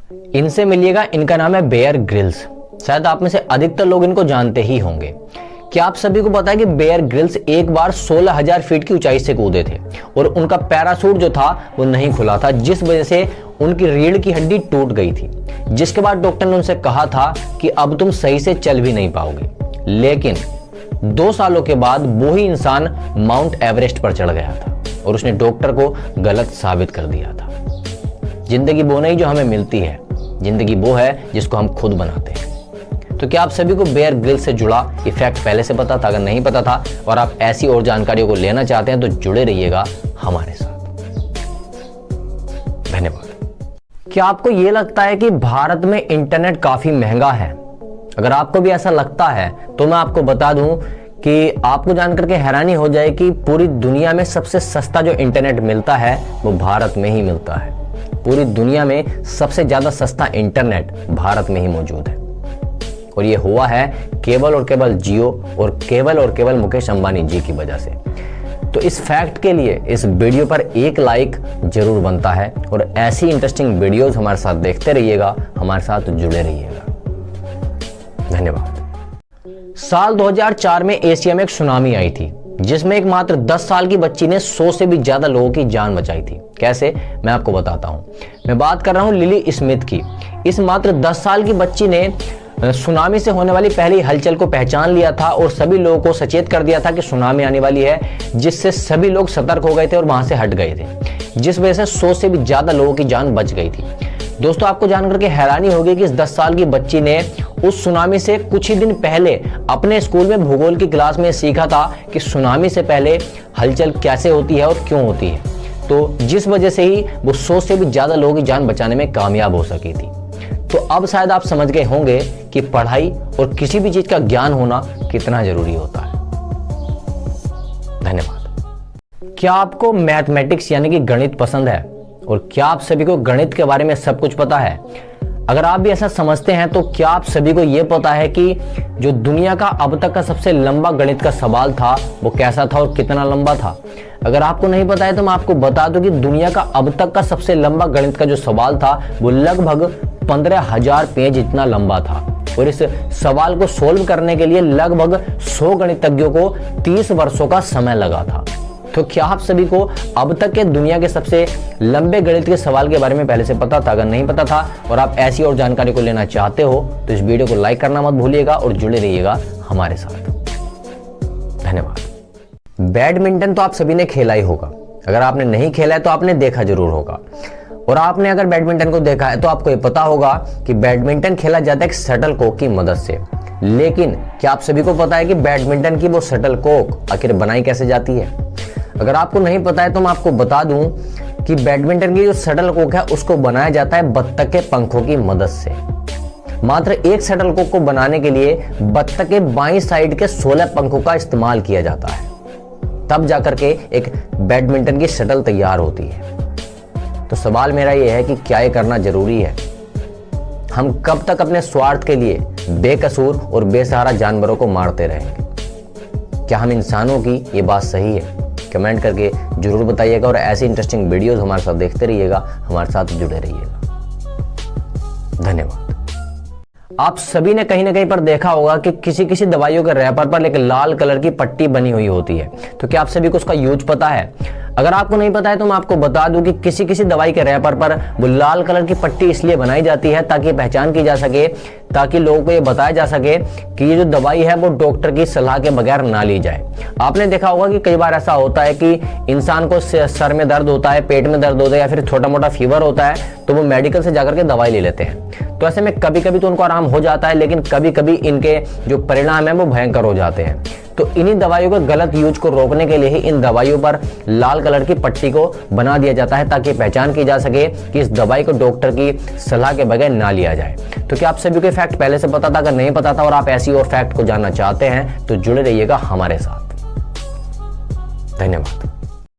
इनसे मिलिएगा। इनका नाम है बेयर ग्रिल्स। शायद आप में से अधिकतर लोग इनको जानते ही होंगे। क्या आप सभी को पता है कि बेयर ग्रिल्स एक बार 16,000 फीट की ऊंचाई से कूदे थे और उनका पैराशूट जो था वो नहीं खुला था, जिस वजह से उनकी रीढ़ की हड्डी टूट गई थी, जिसके बाद डॉक्टर ने उनसे कहा था कि अब तुम सही से चल भी नहीं पाओगे। लेकिन 2 सालों के बाद वो ही इंसान माउंट एवरेस्ट पर चढ़ गया था और उसने डॉक्टर को गलत साबित कर दिया था। जिंदगी वो नहीं जो हमें मिलती है, जिंदगी वो है जिसको हम खुद बनाते हैं। तो क्या आप सभी को बेयर ग्रिल्स से जुड़ा ये फैक्ट पहले से पता था? अगर नहीं पता था और आप ऐसी और जानकारियों को लेना चाहते हैं तो जुड़े रहिएगा हमारे साथ। धन्यवाद। क्या आपको ये लगता है कि भारत में इंटरनेट काफी महंगा है? अगर आपको भी ऐसा लगता है तो मैं आपको बता दूं कि आपको जानकर के हैरानी हो जाए कि पूरी दुनिया में सबसे सस्ता जो इंटरनेट मिलता है वो भारत में ही मिलता है। पूरी दुनिया में सबसे ज्यादा सस्ता इंटरनेट भारत में ही मौजूद है और ये हुआ है केवल और केवल जियो और केवल मुकेश अंबानी जी की वजह से। तो इस फैक्ट के लिए इस वीडियो पर एक लाइक जरूर बनता है और ऐसी इंटरेस्टिंग वीडियोस हमारे साथ देखते रहिएगा, हमारे साथ जुड़े रहिएगा। धन्यवाद। साल 2004 में एशिया में एक सुनामी आई थी जिसमें एक मात्र 10 साल की बच्ची ने 100 से भी ज्यादा लोगों की जान बचाई थी। कैसे, मैं आपको बताता हूं। मैं बात कर रहा हूं लिली स्मिथ की। इस मात्र 10 साल की बच्ची ने सुनामी से होने वाली पहली हलचल को पहचान लिया था और सभी लोगों को सचेत कर दिया था कि सुनामी आने वाली है, जिससे सभी लोग सतर्क हो गए थे और वहां से हट गए थे, जिस वजह से 100 से भी ज्यादा लोगों की जान बच गई थी। दोस्तों, आपको जानकर के हैरानी होगी कि इस 10 साल की बच्ची ने उस सुनामी से कुछ ही दिन पहले अपने स्कूल में भूगोल की क्लास में सीखा था कि सुनामी से पहले हलचल कैसे होती है और क्यों होती है, तो जिस वजह से ही वो 100 से भी ज्यादा लोगों की जान बचाने में कामयाब हो सकी थी। तो अब शायद आप समझ गए होंगे कि पढ़ाई और किसी भी चीज का ज्ञान होना कितना जरूरी होता है। धन्यवाद। क्या आपको मैथमेटिक्स यानी कि गणित पसंद है और क्या आप सभी को गणित के बारे में सब कुछ पता है? अगर आप भी ऐसा समझते हैं तो क्या आप सभी को यह पता है कि जो दुनिया का अब तक का सबसे लंबा गणित का सवाल था वो कैसा था और कितना लंबा था? अगर आपको नहीं पता है तो मैं आपको बता दूं कि दुनिया का अब तक का सबसे लंबा गणित का जो सवाल था वो लगभग 15,000 पेज इतना लंबा था और इस सवाल को सोल्व करने के लिए लगभग 100 गणितज्ञों को 30 वर्षों का समय लगा था। तो क्या आप सभी को अब तक के दुनिया के सबसे लंबे गणित के सवाल के बारे में पहले से पता था? अगर नहीं पता था और आप ऐसी और जानकारी को लेना चाहते हो तो इस वीडियो को लाइक करना मत भूलिएगा और जुड़े रहिएगा हमारे साथ। धन्यवाद। बैडमिंटन तो आप सभी ने खेला ही होगा। अगर आपने नहीं खेला है तो आपने देखा जरूर होगा और आपने अगर बैडमिंटन को देखा है तो आपको ये पता होगा कि बैडमिंटन खेला जाता है एक शटलकॉक की मदद से। लेकिन क्या आप सभी को पता है कि बैडमिंटन की वो शटलकॉक आखिर बनाई कैसे जाती है? अगर आपको नहीं पता है तो मैं आपको बता दूं कि बैडमिंटन की जो शटलकॉक है उसको बनाया जाता है बत्तख के पंखों की मदद से। मात्र एक शटलकॉक को बनाने के लिए बत्तख के बाईं साइड के 16 पंखों का इस्तेमाल किया जाता है, तब जाकर के एक बैडमिंटन की शटल तैयार होती है। तो सवाल मेरा यह है कि क्या ये करना जरूरी है? हम कब तक अपने स्वार्थ के लिए बेकसूर और बेसहारा जानवरों को मारते रहेंगे? क्या हम इंसानों की ये बात सही है? कमेंट करके जरूर बताइएगा और ऐसी इंटरेस्टिंग वीडियोस हमारे साथ देखते रहिएगा, हमारे साथ जुड़े रहिएगा। धन्यवाद। आप सभी ने कहीं ना कहीं पर देखा होगा कि किसी किसी दवाइयों के रैपर पर एक लाल कलर की पट्टी बनी हुई होती है। तो क्या आप सभी को उसका यूज पता है? अगर आपको नहीं पता है तो मैं आपको बता दूं कि किसी किसी दवाई के रैपर पर वो लाल कलर की पट्टी इसलिए बनाई जाती है ताकि पहचान की जा सके, ताकि लोगों को ये बताया जा सके कि ये जो दवाई है वो डॉक्टर की सलाह के बगैर ना ली जाए। आपने देखा होगा कि कई बार ऐसा होता है कि इंसान को सर में दर्द होता है, पेट में दर्द होता है या फिर छोटा मोटा फीवर होता है तो वो मेडिकल से जाकर के दवाई ले लेते हैं। तो ऐसे में कभी कभी तो उनको आराम हो जाता है, लेकिन कभी कभी इनके जो परिणाम है वो भयंकर हो जाते हैं। तो इन्हीं दवाइयों के गलत यूज को रोकने के लिए ही इन दवाइयों पर लाल कलर की पट्टी को बना दिया जाता है ताकि पहचान की जा सके कि इस दवाई को डॉक्टर की सलाह के बगैर ना लिया जाए। तो क्या आप सभी को फैक्ट पहले से पता था? अगर नहीं पता था और आप ऐसी और फैक्ट को जानना चाहते हैं तो जुड़े रहिएगा हमारे साथ। धन्यवाद।